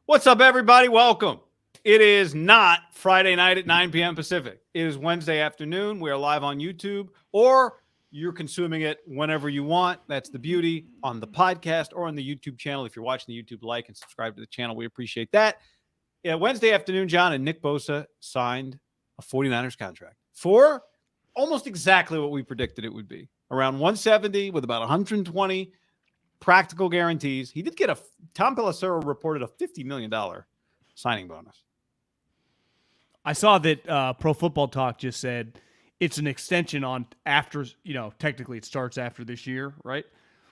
What's up, everybody? Welcome. It is not Friday night at 9 p.m. Pacific. It is Wednesday afternoon. We are live on YouTube, or you're consuming it whenever you want. That's the beauty on the podcast or on the YouTube channel. If you're watching the YouTube, like and subscribe to the channel. We appreciate that. Yeah, Wednesday afternoon, John, and Nick Bosa signed a 49ers contract for almost exactly what we predicted it would be. Around 170 with about 120 practical guarantees. He did get Tom Pelissero reported a $50 million signing bonus. I saw that Pro Football Talk just said it's an extension on after, technically it starts after this year, right?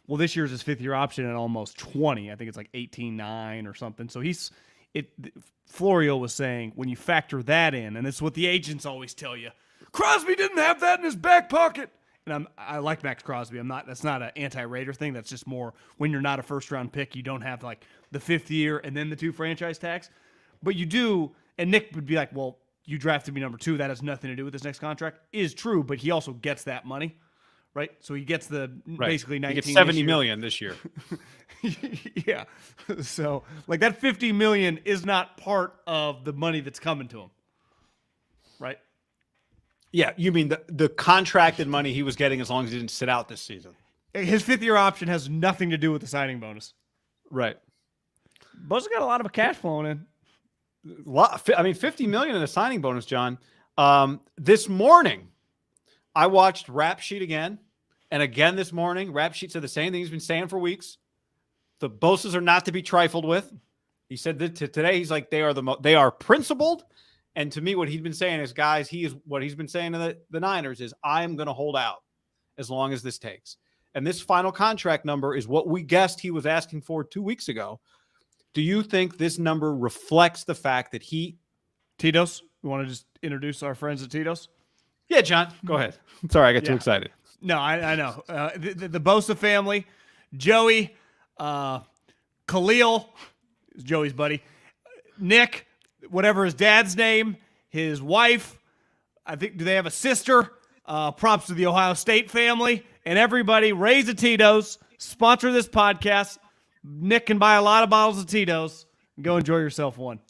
Well, this year's his fifth year option at almost 20. I think it's like 18.9 or something. So Florio was saying when you factor that in, and it's what the agents always tell you, Crosby didn't have that in his back pocket. And I like Max Crosby. That's not an anti-Raider thing. That's just more when you're not a first-round pick, you don't have like the fifth year and then the 2 franchise tags. But you do, and Nick would be like, well, you drafted me number 2. That has nothing to do with this next contract. Is true, but he also gets that money, right? So he gets basically 19. He gets $70 million this year. Yeah. So like that $50 million is not part of the money that's coming to him, right? Yeah, you mean the contracted money he was getting as long as he didn't sit out this season. His fifth year option has nothing to do with the signing bonus. Right. Bosa got a lot of cash flowing in. $50 million in a signing bonus, John. This morning, I watched Rap Sheet again. And again this morning, Rap Sheet said the same thing he's been saying for weeks. The Bosas are not to be trifled with. He said that today, he's like, they are principled. And to me, what he's been saying is, guys, what he's been saying to the Niners is, I am going to hold out as long as this takes. And this final contract number is what we guessed he was asking for 2 weeks ago. Do you think this number reflects the fact that Tito's? You want to just introduce our friends at Tito's? Yeah, John, go ahead. Sorry, I got too excited. No, I know. The Bosa family, Joey, Khalil, Joey's buddy, Nick, whatever his dad's name, his wife, I think, do they have a sister? Props to the Ohio State family and everybody. Raise a Tito's, sponsor this podcast. Nick can buy a lot of bottles of Tito's. Go enjoy yourself one.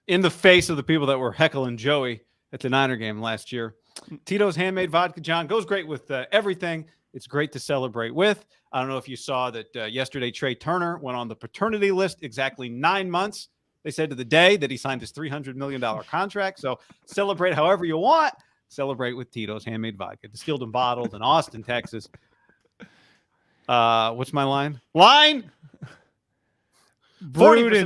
In the face of the people that were heckling Joey at the Niner game last year. Tito's handmade vodka, John, goes great with everything. It's great to celebrate with. I don't know if you saw that yesterday Trey Turner went on the paternity list exactly 9 months. They said to the day that he signed his $300 million contract. So celebrate however you want. Celebrate with Tito's handmade vodka, distilled and bottled in Austin, Texas. What's my line? 40%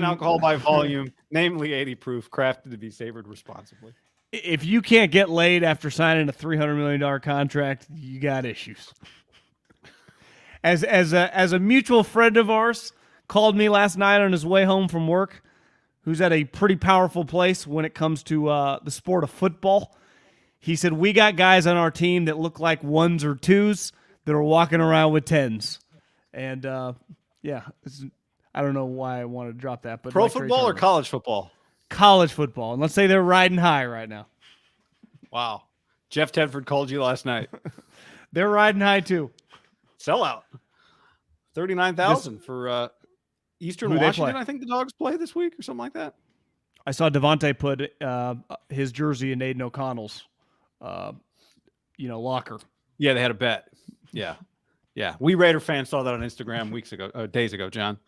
alcohol by volume, namely 80 proof, crafted to be savored responsibly. If you can't get laid after signing a $300 million contract, you got issues. As a mutual friend of ours called me last night on his way home from work, who's at a pretty powerful place when it comes to the sport of football. He said, we got guys on our team that look like 1s or 2s that are walking around with 10s. And, I don't know why I wanted to drop that. But Pro football or college football? College football. And let's say they're riding high right now. Wow. Jeff Tedford called you last night. They're riding high, too. Sellout. 39,000 for Eastern Washington, I think the Dogs play this week or something like that. I saw Devontae put his jersey in Aiden O'Connell's, locker. Yeah, they had a bet. Yeah. We Raider fans saw that on Instagram days ago, John.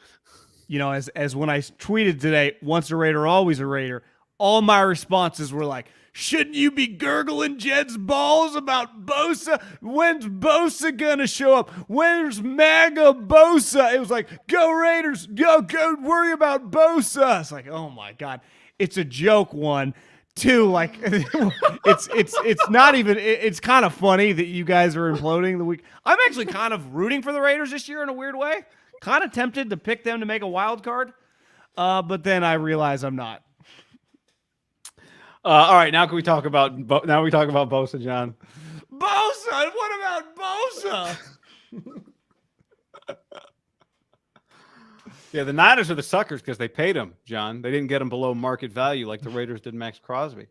As when I tweeted today, once a Raider, always a Raider, all my responses were like, shouldn't you be gurgling Jed's balls about Bosa? When's Bosa gonna show up? Where's MAGA Bosa? It was like, go Raiders, go worry about Bosa. It's like, oh my God. It's a joke, 1. 2, like it's not even, it's kind of funny that you guys are imploding the week. I'm actually kind of rooting for the Raiders this year in a weird way. Kind of tempted to pick them to make a wild card. But then I realize I'm not. All right, now we talk about Bosa, John. Bosa, what about Bosa? Yeah, the Niners are the suckers because they paid him, John. They didn't get him below market value like the Raiders did Max Crosby.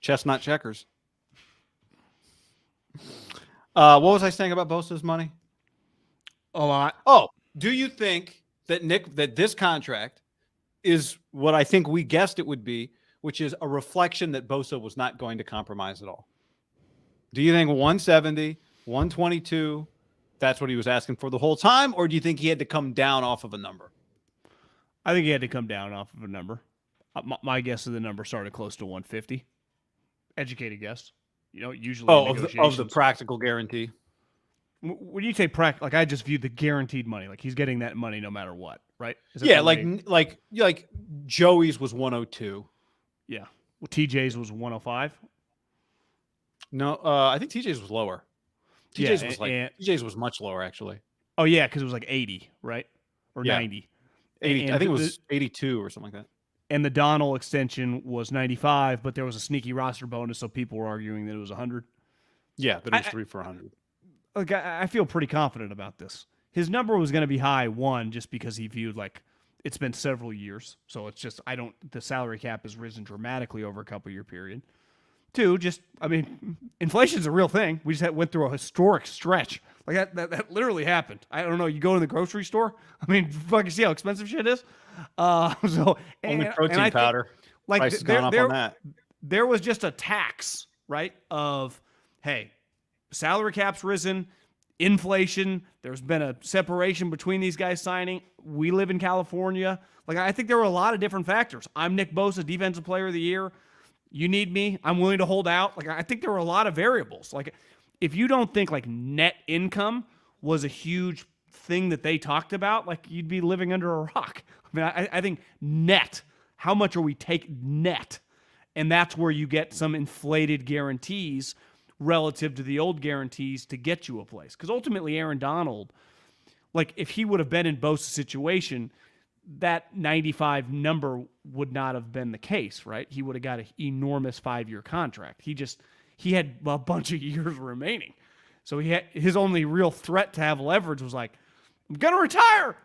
Chestnut checkers. What was I saying about Bosa's money? A lot. Oh, do you think that this contract is what I think we guessed it would be, which is a reflection that Bosa was not going to compromise at all. Do you think 170, 122, that's what he was asking for the whole time? Or do you think he had to come down off of a number? I think he had to come down off of a number. My guess is the number started close to 150. Educated guess. Usually of the practical guarantee. When you say like I just view the guaranteed money, like he's getting that money no matter what, right? Yeah, like Joey's was 102. Yeah. Well, TJ's was 105. No, I think TJ's was lower. TJ's was much lower actually. Oh yeah, because it was like 80, right? Or 90. 80. I think it was 82 or something like that. And the Donald extension was 95, but there was a sneaky roster bonus, so people were arguing that it was 100. Yeah, but it was 3 for 100. Like I feel pretty confident about this. His number was going to be high, one, just because he viewed like it's been several years, so it's just the salary cap has risen dramatically over a couple year period. Two, inflation's a real thing. We just went through a historic stretch. Like that literally happened. I don't know. You go to the grocery store. Fucking see how expensive shit is. Only protein powder. Like price has gone up on that. There was just a tax, right? Of hey, salary cap's risen, inflation. There's been a separation between these guys signing. We live in California. Like I think there were a lot of different factors. I'm Nick Bosa, Defensive Player of the Year. You need me. I'm willing to hold out. Like I think there were a lot of variables. Like if you don't think like net income was a huge thing that they talked about, like you'd be living under a rock. I think net. How much are we taking net? And that's where you get some inflated guarantees relative to the old guarantees to get you a place. Because ultimately, Aaron Donald, like if he would have been in Bosa's situation, that 95 number would not have been the case, right? He would have got an enormous 5-year contract. He had a bunch of years remaining. So his only real threat to have leverage was like, I'm going to retire.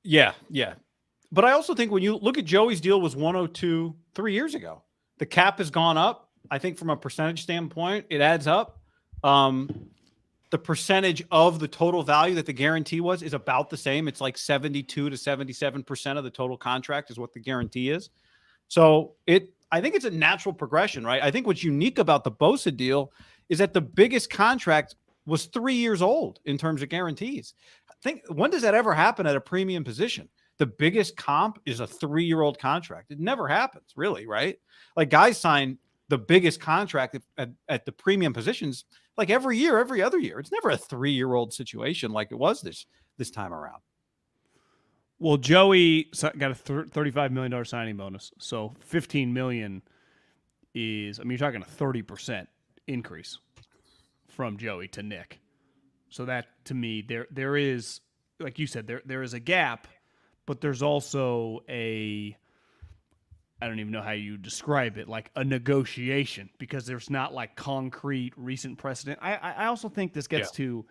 Yeah. But I also think when you look at Joey's deal was 102 3 years ago. The cap has gone up. I think from a percentage standpoint, it adds up. The percentage of the total value that the guarantee is about the same. It's like 72 to 77% of the total contract is what the guarantee is. So I think it's a natural progression, right? I think what's unique about the Bosa deal is that the biggest contract was 3 years old in terms of guarantees. When does that ever happen at a premium position? The biggest comp is a 3-year-old contract. It never happens, really, right? Like guys sign the biggest contract at the premium positions like every year, every other year. It's never a 3-year-old situation like it was this time around. Well, Joey got a $35 million signing bonus. So $15 million is, you're talking a 30% increase from Joey to Nick. So that, to me, there is, like you said, there is a gap, but there's also I don't even know how you describe it, like a negotiation, because there's not like concrete recent precedent. I also think this gets to,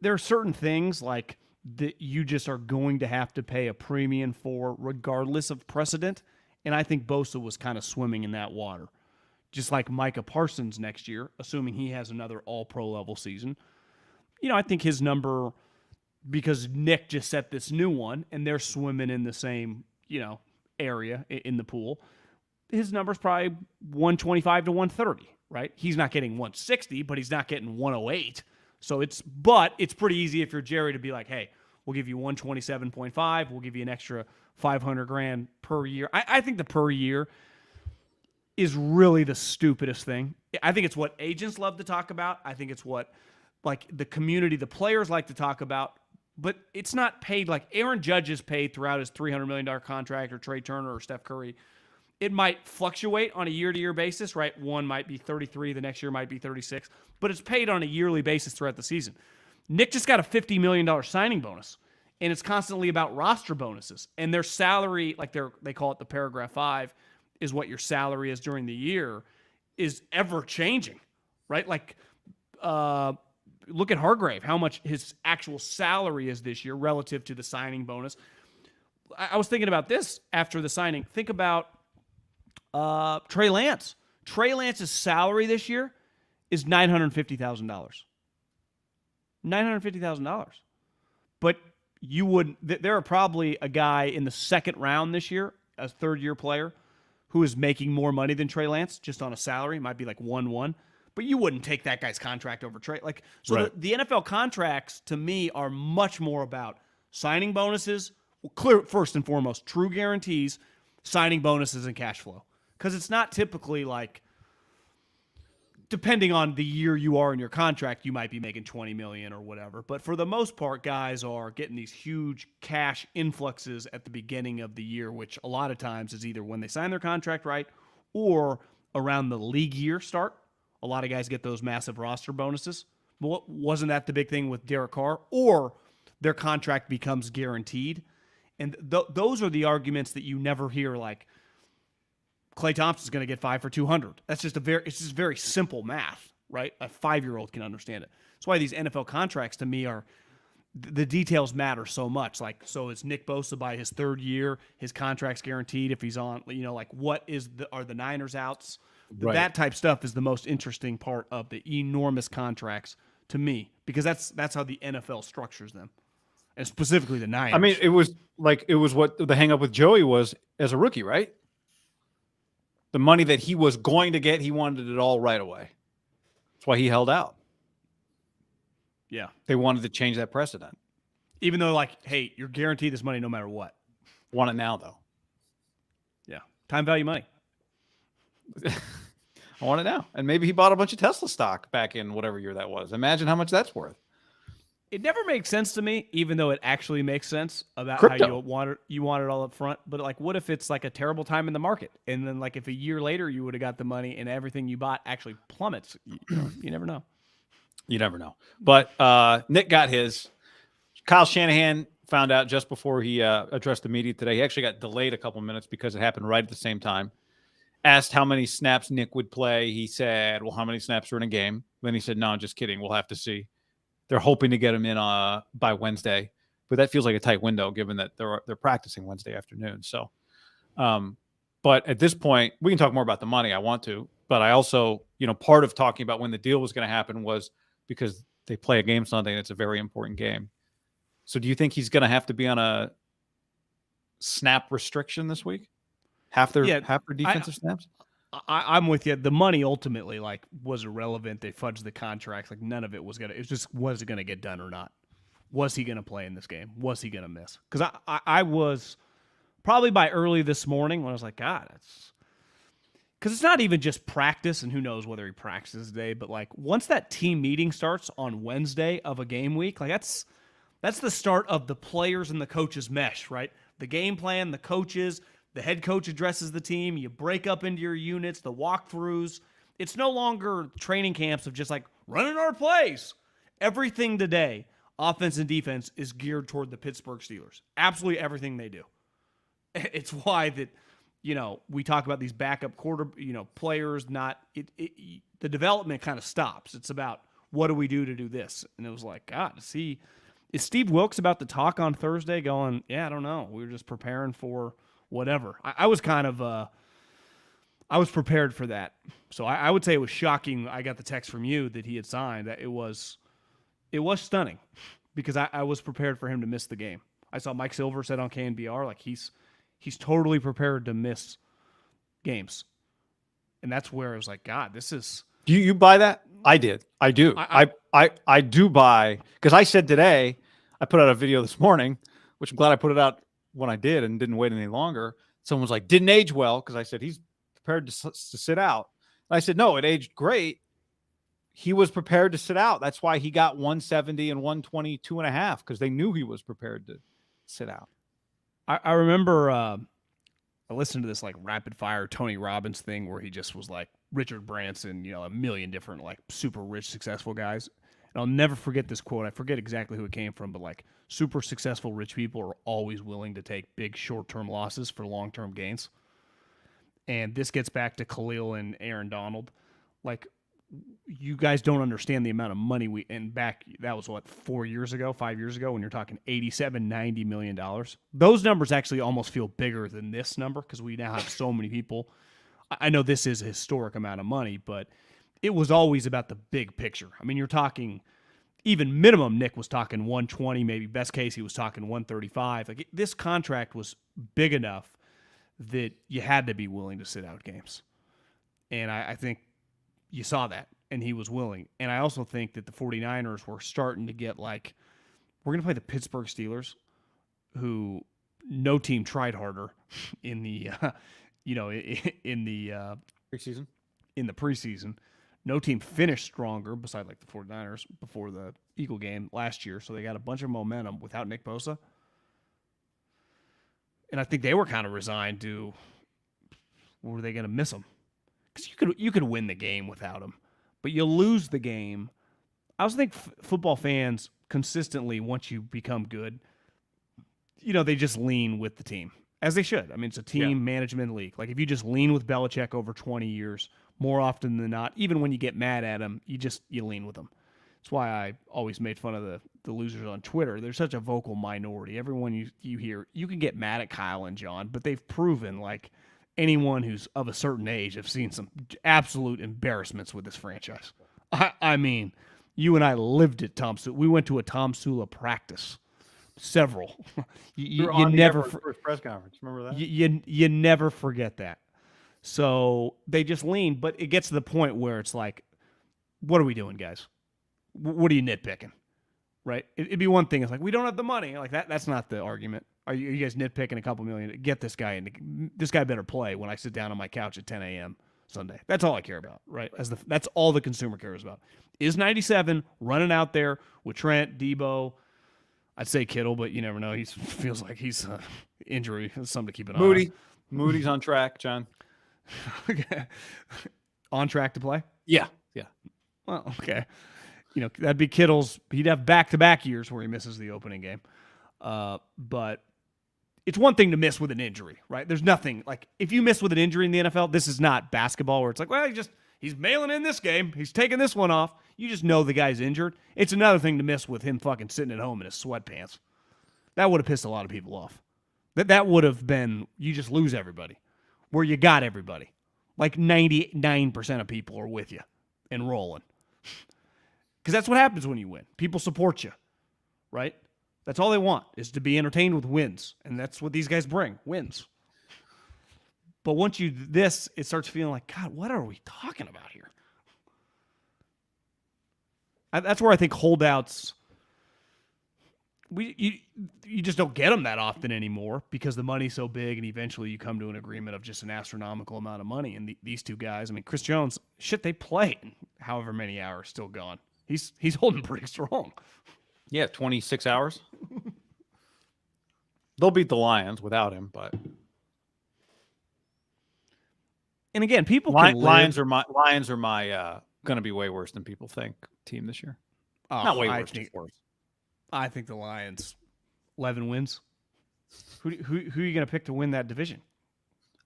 there are certain things like that you just are going to have to pay a premium for regardless of precedent. And I think Bosa was kind of swimming in that water. Just like Micah Parsons next year, assuming he has another all-pro level season. I think his number, because Nick just set this new one and they're swimming in the same, area in the pool, his number's probably 125 to 130, right? He's not getting 160, but he's not getting 108. So it's pretty easy if you're Jerry to be like, hey, we'll give you 127.5. We'll give you an extra $500,000 per year. I think the per year is really the stupidest thing. I think it's what agents love to talk about. I think it's what like the community, the players like to talk about. But it's not paid like Aaron Judge is paid throughout his $300 million contract, or Trey Turner or Steph Curry. It might fluctuate on a year-to-year basis, right? One might be 33, the next year might be 36, but it's paid on a yearly basis throughout the season. Nick just got a $50 million signing bonus, and it's constantly about roster bonuses. And their salary, like they call it the paragraph 5, is what your salary is during the year, is ever changing, right? Like, look at Hargrave, how much his actual salary is this year relative to the signing bonus. I was thinking about this after the signing. Think about Trey Lance. Trey Lance's salary this year is $950,000. $950,000. But you wouldn't. There are probably a guy in the second round this year, a third-year player, who is making more money than Trey Lance just on a salary. Might be like 1-1. But you wouldn't take that guy's contract over Trey. Like, so Right. the NFL contracts, to me, are much more about signing bonuses, clear first and foremost, true guarantees, signing bonuses, and cash flow. Because it's not typically like, depending on the year you are in your contract, you might be making $20 million or whatever. But for the most part, guys are getting these huge cash influxes at the beginning of the year, which a lot of times is either when they sign their contract right or around the league year start. A lot of guys get those massive roster bonuses. But wasn't that the big thing with Derek Carr? Or their contract becomes guaranteed. And those are the arguments that you never hear, like, Klay Thompson's going to get 5 for 200. It's just very simple math, right? A 5-year-old can understand it. That's why these NFL contracts to me are, the details matter so much. Like, so is Nick Bosa by his third year, his contract's guaranteed if he's on, like what are the Niners outs? Right. That type stuff is the most interesting part of the enormous contracts to me, because that's how the NFL structures them. And specifically the Niners. I mean, it was what the hang up with Joey was as a rookie, right? The money that he was going to get, he wanted it all right away. That's why he held out. Yeah. They wanted to change that precedent. Even though, like, hey, you're guaranteed this money no matter what. Want it now, though. Yeah. Time value money. I want it now. And maybe he bought a bunch of Tesla stock back in whatever year that was. Imagine how much that's worth. It never makes sense to me, even though it actually makes sense about Crypto. how you want it all up front. But like, what if it's like a terrible time in the market, and then like if a year later you would have got the money and everything you bought actually plummets? You never know. You never know. But Nick got his. Kyle Shanahan found out just before he addressed the media today. He actually got delayed a couple minutes because it happened right at the same time. Asked how many snaps Nick would play. He said, well, how many snaps are in a game? Then he said, no, just kidding. We'll have to see. They're hoping to get him in by Wednesday, but that feels like a tight window given that they're practicing Wednesday afternoon. So, but at this point, we can talk more about the money. I want to, but I also, part of talking about when the deal was going to happen was because they play a game Sunday and it's a very important game. So, do you think he's going to have to be on a snap restriction this week? Half their defensive snaps? I'm with you. The money ultimately was irrelevant. They fudged the contracts. Like none of it was gonna. It was just, was it gonna get done or not? Was he gonna play in this game? Was he gonna miss? Because I was probably by early this morning when I was like, God, it's because it's not even just practice, and who knows whether he practices today. But like once that team meeting starts on Wednesday of a game week, like that's the start of the players and the coaches mesh, right? The game plan, the coaches. The head coach addresses the team. You break up into your units, the walkthroughs. It's no longer training camps of just like running our plays. Everything today, offense and defense, is geared toward the Pittsburgh Steelers. Absolutely everything they do. It's why that, we talk about these backup players. The development kind of stops. It's about what do we do to do this? And it was like, God, is Steve Wilkes about to talk on Thursday going, yeah, I don't know. We were just preparing for whatever. I was kind of, I was prepared for that. So I would say it was shocking. I got the text from you that he had signed. That it was stunning because I was prepared for him to miss the game. I saw Mike Silver said on KNBR, like he's totally prepared to miss games. And that's where I was like, God, this is. Do you buy that? I did. I do. I do buy, because I said today, I put out a video this morning, which I'm glad I put it out when I did and didn't wait any longer. Someone was like, didn't age well, because I said he's prepared to sit out. And I said, no, it aged great. He was prepared to sit out. That's why he got 170 and 122.5, because they knew he was prepared to sit out. I remember I listened to this like rapid fire Tony Robbins thing where he just was like Richard Branson, a million different like super rich, successful guys. And I'll never forget this quote. I forget exactly who it came from, but like super successful rich people are always willing to take big short-term losses for long-term gains. And this gets back to Khalil and Aaron Donald. Like, you guys don't understand the amount of money that was what, 5 years ago, when you're talking $87-90 million. Those numbers actually almost feel bigger than this number because we now have so many people. I know this is a historic amount of money, but it was always about the big picture. I mean, you're talking, even minimum, Nick was talking 120, maybe best case he was talking 135. Like this contract was big enough that you had to be willing to sit out games. And I think you saw that, and he was willing. And I also think that the 49ers were starting to get like, we're going to play the Pittsburgh Steelers, who no team tried harder in the, in the Preseason. In the preseason. No team finished stronger, besides like the 49ers, before the Eagle game last year. So they got a bunch of momentum without Nick Bosa. And I think they were kind of resigned to, were they going to miss him? Because you could win the game without him, but you lose the game. I also think football fans consistently, once you become good, they just lean with the team, as they should. I mean, it's a team management league. Like if you just lean with Belichick over 20 years, more often than not, even when you get mad at him, you lean with him. That's why I always made fun of the losers on Twitter. They're such a vocal minority. Everyone you hear, you can get mad at Kyle and John, but they've proven like anyone who's of a certain age have seen some absolute embarrassments with this franchise. I mean, you and I lived at Tom Sula. We went to a Tom Sula practice. Several. you never first press conference. Remember that? You never forget that. So they just lean, but it gets to the point where it's like, what are we doing, guys? What are you nitpicking? Right? It'd be one thing. It's like, we don't have the money. Like that's not the argument. Are you guys nitpicking a couple million? Get this guy in. This guy better play when I sit down on my couch at 10 a.m. Sunday. That's all I care about, right? That's all the consumer cares about. Is 97 running out there with Trent, Debo? I'd say Kittle, but you never know. He feels like he's injury. Something to keep an eye on. Moody's on track, John. On track to play? Yeah. Well, okay. That'd be Kittle's. He'd have back-to-back years where he misses the opening game. But it's one thing to miss with an injury, right? There's nothing like if you miss with an injury in the NFL, this is not basketball where it's like, well, he's mailing in this game. He's taking this one off. You just know the guy's injured. It's another thing to miss with him fucking sitting at home in his sweatpants. That would have pissed a lot of people off. That would have been, you just lose everybody. Where you got everybody. Like 99% of people are with you and rolling. Because that's what happens when you win. People support you, right? That's all they want, is to be entertained with wins. And that's what these guys bring, wins. But once it starts feeling like, God, what are we talking about here? That's where I think holdouts, you just don't get them that often anymore because the money's so big, and eventually you come to an agreement of just an astronomical amount of money. And these two guys, I mean, Chris Jones, they play however many hours still gone. He's holding pretty strong. Yeah, 26 hours. They'll beat the Lions without him, but and again, people Lions are my going to be way worse than people think team this year. Not way worse, just worse. I think the Lions 11 wins. Who are you going to pick to win that division?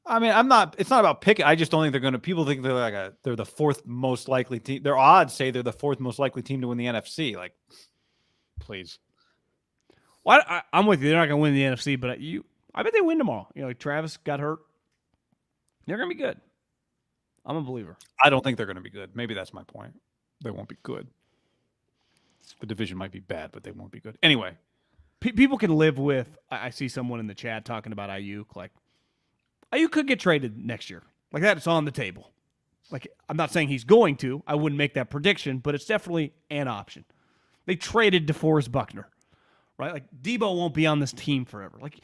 I mean, it's not about picking. I just don't think they're going to. People think they're the fourth most likely team. Their odds say they're the fourth most likely team to win the NFC. Like, please. Well, I'm with you. They're not going to win the NFC, but I bet they win tomorrow. Like Travis got hurt. They're going to be good. I'm a believer. I don't think they're going to be good. Maybe that's my point. They won't be good. The division might be bad, but they won't be good. Anyway. People can live with, I see someone in the chat talking about Ayuk. Like, Ayuk could get traded next year. Like, that's on the table. Like, I'm not saying he's going to. I wouldn't make that prediction, but it's definitely an option. They traded DeForest Buckner, right? Like, Debo won't be on this team forever. Like,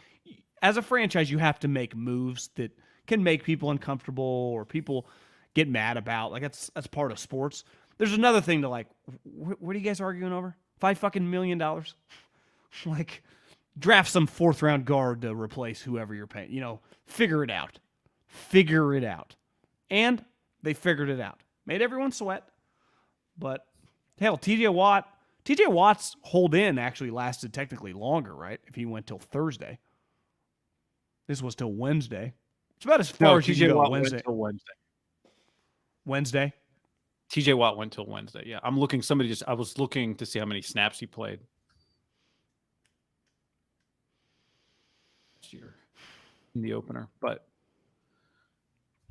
as a franchise, you have to make moves that can make people uncomfortable or people get mad about. Like, that's part of sports. There's another thing to, like, what are you guys arguing over? $5 million? Like, draft some fourth-round guard to replace whoever you're paying. Figure it out. Figure it out. And they figured it out. Made everyone sweat. But, hell, TJ Watt's hold in actually lasted technically longer, right? If he went till Thursday. This was till Wednesday. It's about as far as you can go Wednesday. Went till Wednesday. Wednesday? TJ Watt went till Wednesday. Yeah, I was looking to see how many snaps he played last year in the opener, but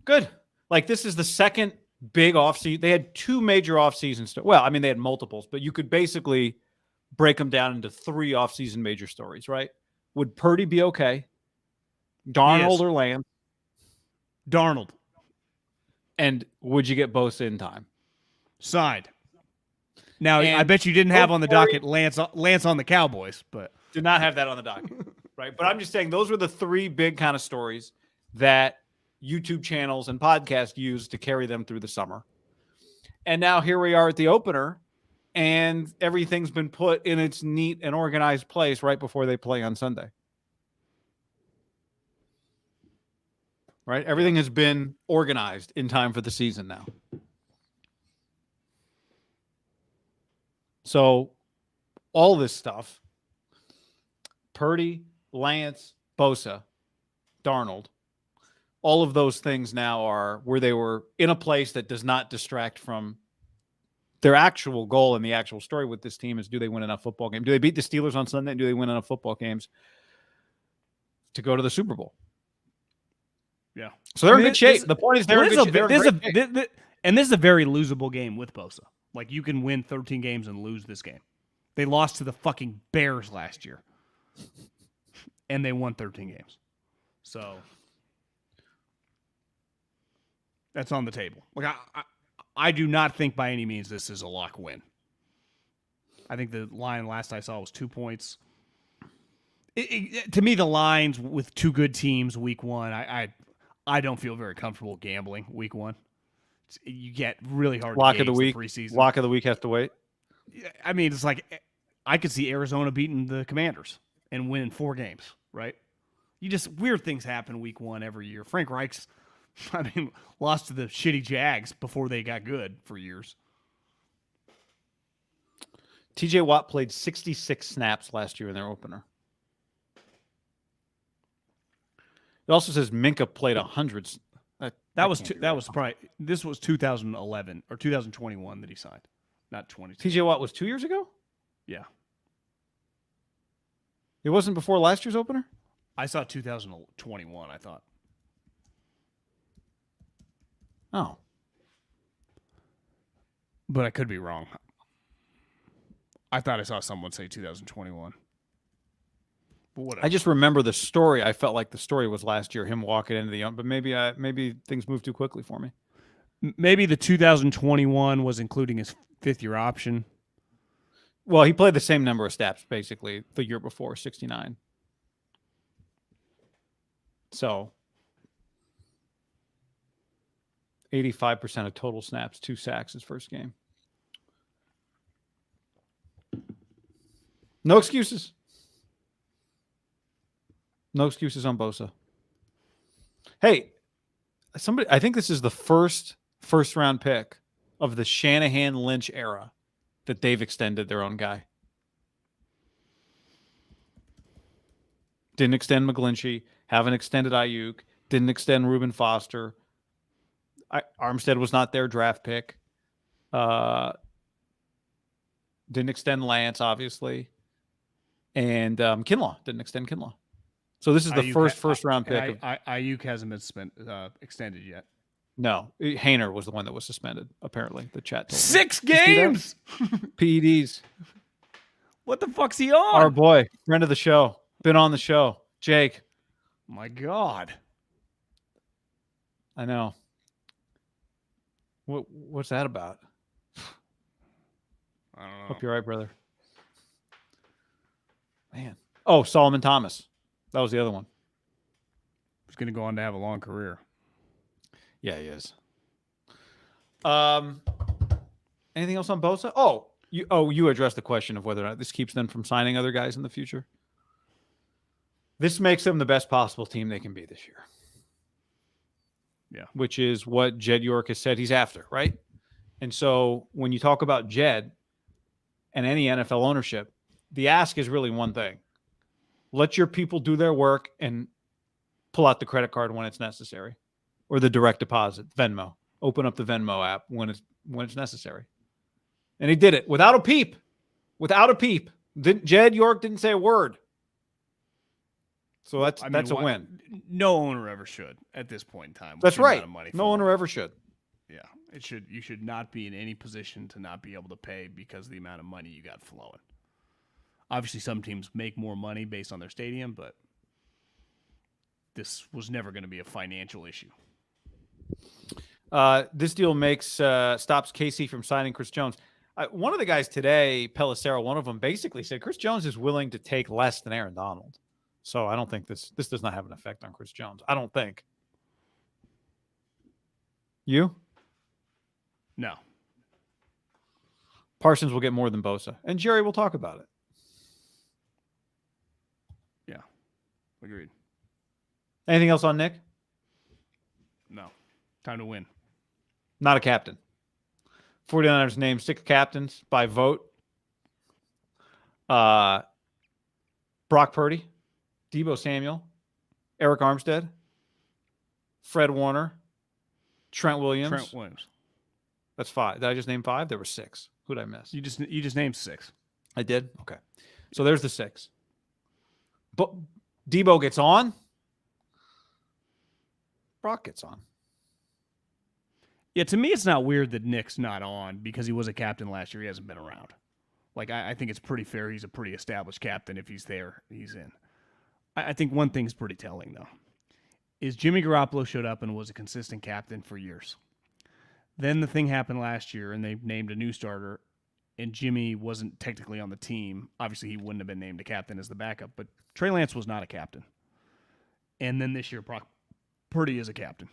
good. Like, this is the second big offseason. They had two major offseasons. Well, I mean, they had multiples, but you could basically break them down into 3 offseason major stories, right? Would Purdy be okay? Darnold or Lance? Darnold. And would you get Bosa in time? Signed. Now, I And bet you didn't have on the Perry- docket Lance on the Cowboys, but Did not have that on the docket, right? But I'm just saying those were the 3 big kind of stories that YouTube channels and podcasts use to carry them through the summer. And now here we are at the opener, and everything's been put in its neat and organized place right before they play on Sunday. Right? Everything has been organized in time for the season now. So all this stuff, Purdy, Lance, Bosa, Darnold, all of those things now are where they were in a place that does not distract from their actual goal and the actual story with this team is, do they win enough football games? Do they beat the Steelers on Sunday? And do they win enough football games to go to the Super Bowl? yeah. So they're in good shape. The point is they're in good shape. And this is a very losable game with Bosa. Like, you can win 13 games and lose this game. They lost to the fucking Bears last year. And they won 13 games. So that's on the table. Like, I do not think by any means this is a lock win. I think the line last I saw was 2 points. To me, the lines with 2 good teams week 1, I don't feel very comfortable gambling week 1. You get really hard Lock to of the week. preseason. Lock of the week has to wait. I mean, it's like I could see Arizona beating the Commanders and winning 4 games, right? Weird things happen week 1 every year. Frank Reich's, lost to the shitty Jags before they got good for years. TJ Watt played 66 snaps last year in their opener. It also says Minka played 100. This was 2011 or 2021 that he signed, not 22. TJ Watt was 2 years ago? Yeah. It wasn't before last year's opener? I saw 2021, I thought. Oh. But I could be wrong. I thought I saw someone say 2021. But whatever. I just remember the story. I felt like the story was last year, him walking into the, but maybe things moved too quickly for me. Maybe the 2021 was including his 5th-year option. Well, he played the same number of snaps basically the year before, 69. So 85% of total snaps, 2 sacks his first game. No excuses. No excuses on Bosa. Hey, I think this is the first round pick of the Shanahan-Lynch era that they've extended their own guy. Didn't extend McGlinchey, haven't extended Ayuk, didn't extend Reuben Foster. Armstead was not their draft pick. Didn't extend Lance, obviously. And Kinlaw, didn't extend Kinlaw. So this is the first round pick. Ayuk hasn't been extended yet. No, Hainer was the one that was suspended, apparently. The chat told me. 6 games! PEDs. What the fuck's he on? Our boy, friend of the show, been on the show, Jake. My God. I know. What's that about? I don't know. Hope you're right, brother. Man. Oh, Solomon Thomas. That was the other one. He's going to go on to have a long career. Yeah, he is. Anything else on Bosa? You addressed the question of whether or not this keeps them from signing other guys in the future. This makes them the best possible team they can be this year. Yeah. Which is what Jed York has said he's after, right? And so when you talk about Jed and any NFL ownership, the ask is really one thing. Let your people do their work and pull out the credit card when it's necessary, or the direct deposit, Venmo. Open up the Venmo app when it's necessary. And he did it without a peep. Without a peep. Jed York didn't say a word. So that's a win. No owner ever should at this point in time. That's right. No owner ever should. Yeah, you should not be in any position to not be able to pay because of the amount of money you got flowing. Obviously, some teams make more money based on their stadium, but this was never going to be a financial issue. This deal stops KC from signing Chris Jones. One of the guys today, Pelissero, one of them basically said Chris Jones is willing to take less than Aaron Donald. So I don't think this does not have an effect on Chris Jones. I don't think. You? No. Parsons will get more than Bosa. And Jerry will talk about it. Yeah. Agreed. Anything else on Nick? No. Time to win. Not a captain. 49ers named 6 captains by vote. Brock Purdy, Debo Samuel, Eric Armstead, Fred Warner, Trent Williams. That's 5. Did I just name 5? There were 6. Who did I miss? You just named 6. I did? Okay. So there's the 6. But Debo gets on. Brock gets on. Yeah, to me, it's not weird that Nick's not on because he was a captain last year. He hasn't been around. Like, I think it's pretty fair. He's a pretty established captain. If he's there, he's in. I think one thing's pretty telling, though, is Jimmy Garoppolo showed up and was a consistent captain for years. Then the thing happened last year, and they named a new starter, and Jimmy wasn't technically on the team. Obviously, he wouldn't have been named a captain as the backup, but Trey Lance was not a captain. And then this year, Brock Purdy is a captain.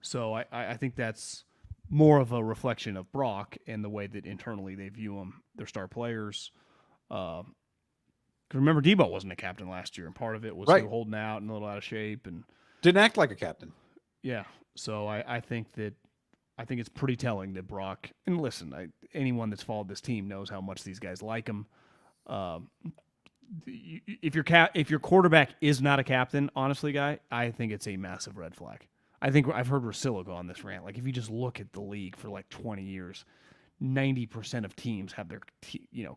So I think that's more of a reflection of Brock and the way that internally they view him, their star players. Remember, Debo wasn't a captain last year, and part of it was holding out and a little out of shape and didn't act like a captain. Yeah, so I think it's pretty telling that Brock. And listen, anyone that's followed this team knows how much these guys like him. If your quarterback is not a captain, honestly, guy, I think it's a massive red flag. I think I've heard Russillo go on this rant. Like, if you just look at the league for like 20 years, 90% of teams have their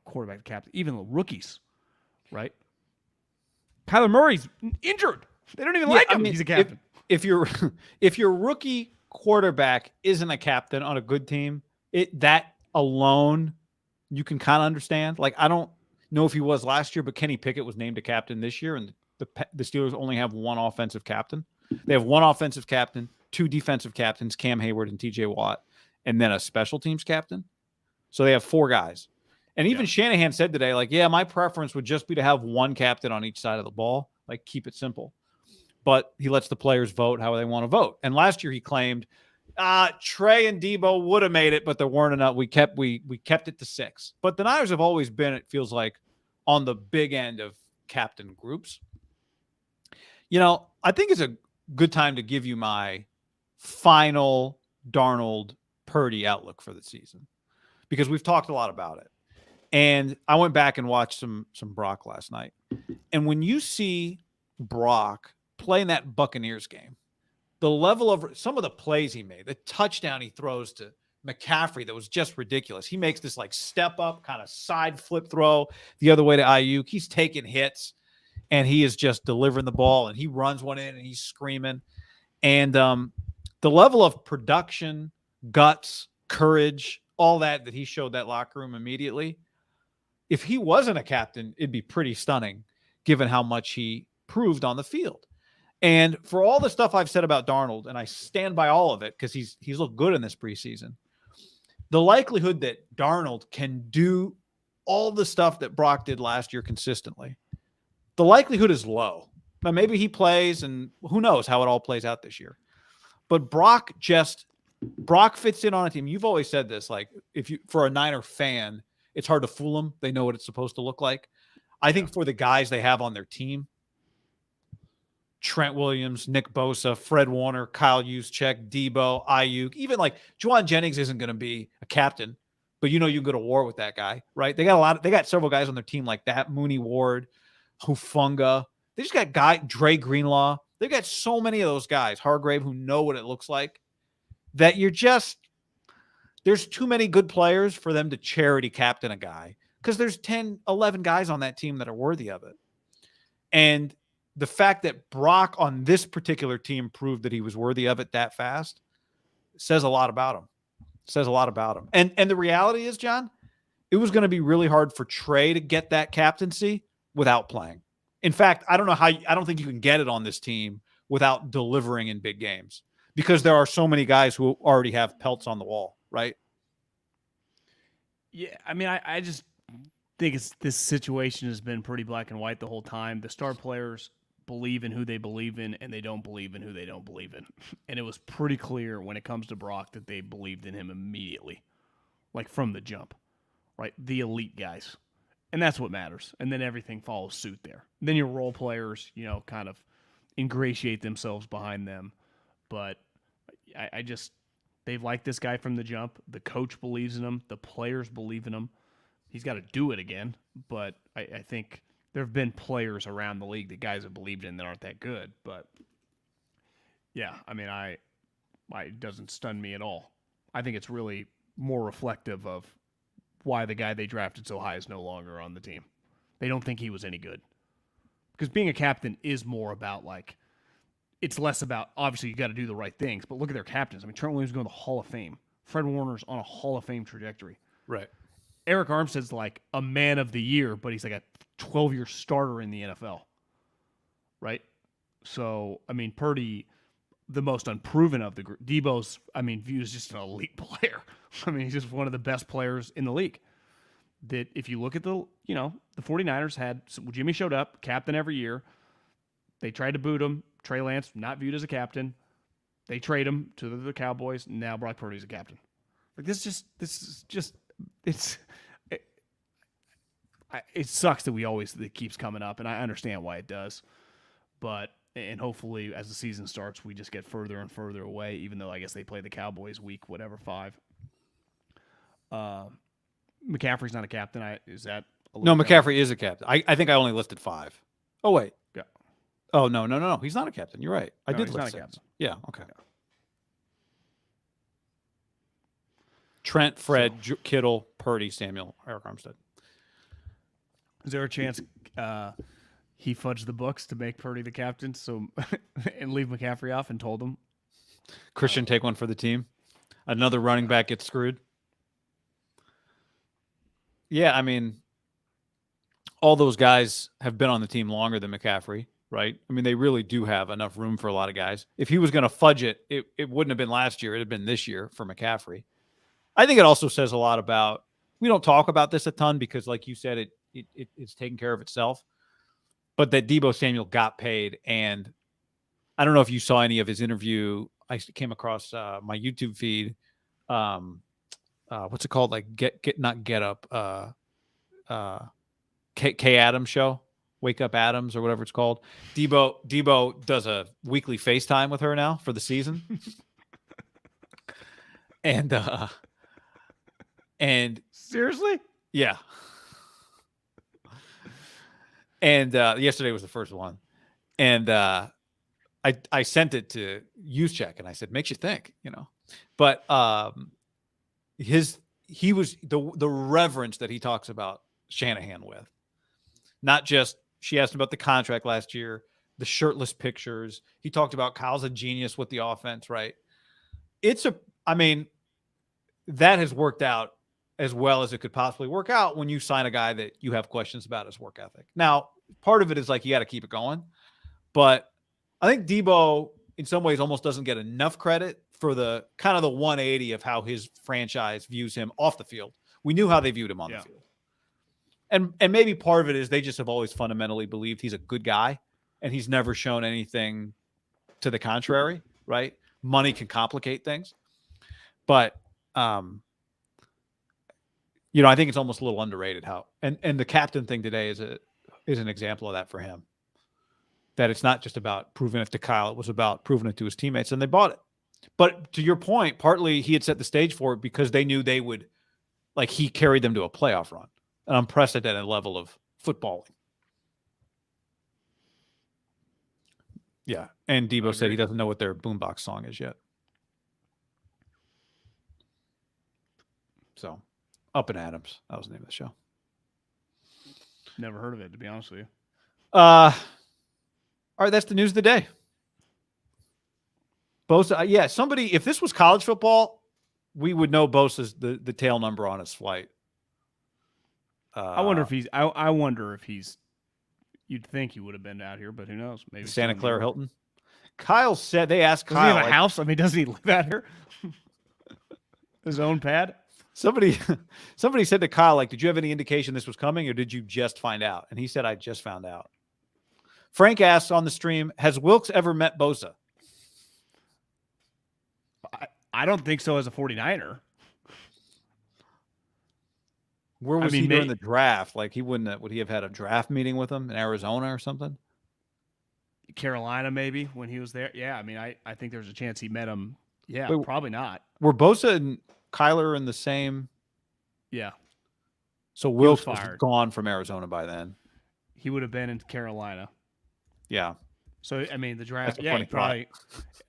quarterback captain, even the rookies, right? Kyler Murray's injured. They don't even like him. He's a captain. If your rookie quarterback isn't a captain on a good team, that alone you can kind of understand. Like, I don't know if he was last year, but Kenny Pickett was named a captain this year, and the Steelers only have one offensive captain. They have one offensive captain, 2 defensive captains, Cam Hayward and TJ Watt, and then a special teams captain. So they have 4 guys. And even Shanahan said today, like, yeah, my preference would just be to have one captain on each side of the ball, like, keep it simple. But he lets the players vote how they want to vote. And last year he claimed Trey and Debo would have made it, but there weren't enough. We kept it to 6. But the Niners have always been, it feels like, on the big end of captain groups. I think it's a good time to give you my final Darnold Purdy outlook for the season, because we've talked a lot about it. And I went back and watched some Brock last night. And when you see Brock play in that Buccaneers game, the level of some of the plays he made, the touchdown he throws to McCaffrey that was just ridiculous. He makes this like step up kind of side flip throw the other way to Ayuk. He's taking hits and he is just delivering the ball, and he runs one in and he's screaming. And the level of production, guts, courage, all that he showed that locker room immediately. If he wasn't a captain, it'd be pretty stunning given how much he proved on the field. And for all the stuff I've said about Darnold, and I stand by all of it because he's looked good in this preseason, the likelihood that Darnold can do all the stuff that Brock did last year consistently, the likelihood is low. Now, maybe he plays, and who knows how it all plays out this year. But Brock fits in on a team. You've always said this, like, for a Niner fan, it's hard to fool them. They know what it's supposed to look like. I think for the guys they have on their team, Trent Williams, Nick Bosa, Fred Warner, Kyle Juszczyk, Debo, Ayuk, even like Juwan Jennings isn't going to be a captain, but you can go to war with that guy, right? They got several guys on their team like that. Mooney Ward, Hufanga. They just got Dre Greenlaw. They've got so many of those guys, Hargrave, who know what it looks like, that there's too many good players for them to charity captain a guy, because there's 10, 11 guys on that team that are worthy of it. And the fact that Brock on this particular team proved that he was worthy of it that fast says a lot about him. And the reality is, John, it was going to be really hard for Trey to get that captaincy without playing. In fact, I don't think you can get it on this team without delivering in big games because there are so many guys who already have pelts on the wall, right? Yeah, I mean, I just think this situation has been pretty black and white the whole time. The star players believe in who they believe in, and they don't believe in who they don't believe in. And it was pretty clear when it comes to Brock that they believed in him immediately, like from the jump, right? The elite guys. And that's what matters. And then everything follows suit there. Then your role players, kind of ingratiate themselves behind them. But I just, they've liked this guy from the jump. The coach believes in him. The players believe in him. He's got to do it again. But I think there have been players around the league that guys have believed in that aren't that good. But yeah, I mean, it doesn't stun me at all. I think it's really more reflective of why the guy they drafted so high is no longer on the team. They don't think he was any good. Because being a captain is more about, it's less about, obviously, you got to do the right things, but look at their captains. I mean, Trent Williams is going to the Hall of Fame. Fred Warner's on a Hall of Fame trajectory. Right. Eric Armstead's like a man of the year, but he's like a 12-year starter in the NFL. Right? So, I mean, Purdy, the most unproven of the group. Debo's, viewed as just an elite player. He's just one of the best players in the league. That if you look at the 49ers had, Jimmy showed up, captain every year. They tried to boot him. Trey Lance, not viewed as a captain. They trade him to the Cowboys. Now Brock Purdy's a captain. It sucks that it keeps coming up, and I understand why it does. And hopefully, as the season starts, we just get further and further away, even though I guess they play the Cowboys week 5. McCaffrey's not a captain. No, McCaffrey is a captain. I think I only listed 5. Oh, wait. Yeah. Oh, no. He's not a captain. You're right. I did he's list not a 6. captain. Yeah, okay. Yeah. Trent, Fred, Kittle, Purdy, Samuel, Eric Armstead. Is there a chance he fudged the books to make Purdy the captain and leave McCaffrey off and told him? Christian, take one for the team. Another running back gets screwed. Yeah, all those guys have been on the team longer than McCaffrey, right? They really do have enough room for a lot of guys. If he was going to fudge it, it wouldn't have been last year. It would have been this year for McCaffrey. I think it also says a lot about, we don't talk about this a ton because, like you said, it's taken care of itself. But that Debo Samuel got paid, and I don't know if you saw any of his interview. I came across my YouTube feed. What's it called? Not Get Up. K Adams show, Wake Up Adams or whatever it's called. Debo does a weekly FaceTime with her now for the season. And seriously? Yeah. And yesterday was the first one. And I sent it to Use Check and I said, makes you think, But he was the reverence that he talks about Shanahan with. Not just, she asked him about the contract last year, the shirtless pictures. He talked about Kyle's a genius with the offense, right? That has worked out as well as it could possibly work out when you sign a guy that you have questions about his work ethic. Now, part of it is you got to keep it going. But I think Debo, in some ways, almost doesn't get enough credit for the kind of the 180 of how his franchise views him off the field. We knew how they viewed him on the field. And maybe part of it is they just have always fundamentally believed he's a good guy, and he's never shown anything to the contrary, right? Money can complicate things. But, I think it's almost a little underrated how, and the captain thing today is an example of that for him. That it's not just about proving it to Kyle, it was about proving it to his teammates, and they bought it. But to your point, partly he had set the stage for it because they knew they would, he carried them to a playoff run, an unprecedented level of footballing. Yeah, and Debo said he doesn't know what their boombox song is yet. So, Up and Adams, that was the name of the show. Never heard of it, to be honest with you. All right, that's the news of the day. Bosa, if this was college football, we would know Bosa's the tail number on his flight. I wonder if he's. I wonder if he's. You'd think he would have been out here, but who knows? Maybe Santa still in New Clara York. Hilton. Kyle said they asked Does Kyle. he have a house? I mean, doesn't he live out here? His own pad? Somebody said to Kyle, like, did you have any indication this was coming, or did you just find out? And he said, I just found out. Frank asks on the stream, has Wilkes ever met Bosa? I don't think so as a 49er. Where was he during the draft? Like, he wouldn't have, would he have had a draft meeting with him in Arizona or something? Carolina, maybe, when he was there. Yeah, I mean, I think there's a chance he met him. Yeah, Wait, probably not. Were Bosa and Kyler in the same? Yeah. So Wilkes was gone from Arizona by then. He would have been in Carolina. Yeah. So, I mean, the draft. That's a Yeah, funny probably.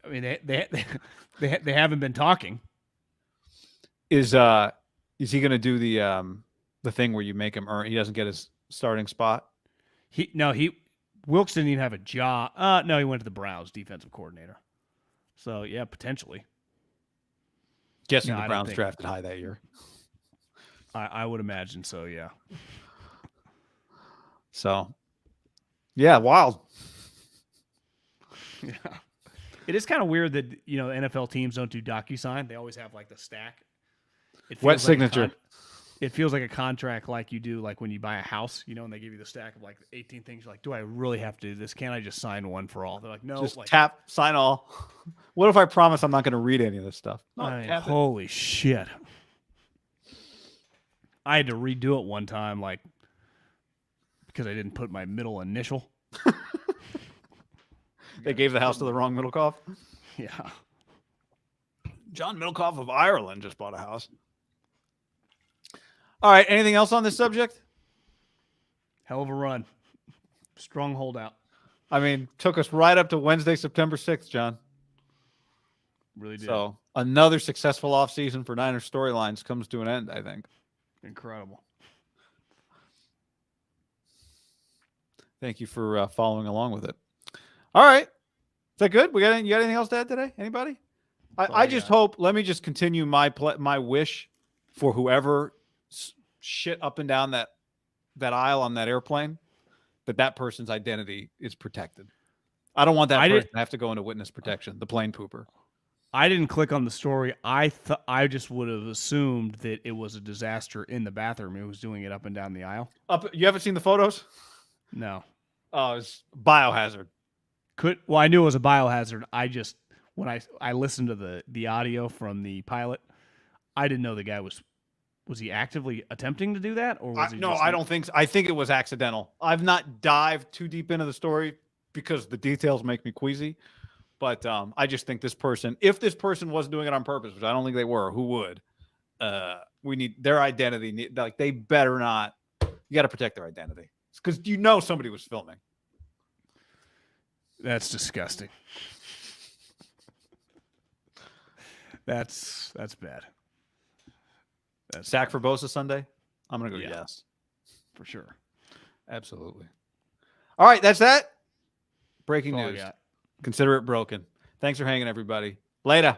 I mean, they haven't been talking. Is he going to do the thing where you make him earn? He doesn't get his starting spot. Wilkes didn't even have a job. No, he went to the Browns, defensive coordinator. So yeah, potentially. Guessing the Browns drafted high that year. I would imagine so. Yeah. So, yeah, wild. Yeah. It is kind of weird that NFL teams don't do DocuSign. They always have like the stack. Wet signature. It feels like a contract, like you do, like when you buy a house, and they give you the stack of like 18 things. You're like, do I really have to do this? Can't I just sign one for all? They're like, no. Just tap, sign all. What if I promise I'm not going to read any of this stuff? No, holy shit. I had to redo it one time, like, because I didn't put my middle initial. They gave the house to the wrong Middlecoff? Yeah. John Middlecoff of Ireland just bought a house. All right. Anything else on this subject? Hell of a run. Strong holdout. I mean, took us right up to Wednesday, September 6th, John. Really did. So another successful offseason for Niners storylines comes to an end, I think. Incredible. Thank you for following along with it. All right. Is that good? You got anything else to add today? Anybody? I just hope, let me just continue my wish for whoever shit up and down that aisle on that airplane, that person's identity is protected. I don't want that person to have to go into witness protection, the plane pooper. I didn't click on the story. I just would have assumed that it was a disaster in the bathroom. It was doing it up and down the aisle. You haven't seen the photos? No. Oh, it's biohazard. I knew it was a biohazard. When I listened to the audio from the pilot, I didn't know the guy was he actively attempting to do that, or was he? No, I don't think so. I think it was accidental. I've not dived too deep into the story because the details make me queasy. But I just think this person, if this person was doing it on purpose, which I don't think they were, who would? We need their identity. Like, they better not. You got to protect their identity because somebody was filming. That's disgusting. That's bad. Sack for Bosa Sunday? I'm going to go yes. For sure. Absolutely. All right, that's that. Breaking news. Consider it broken. Thanks for hanging, everybody. Later.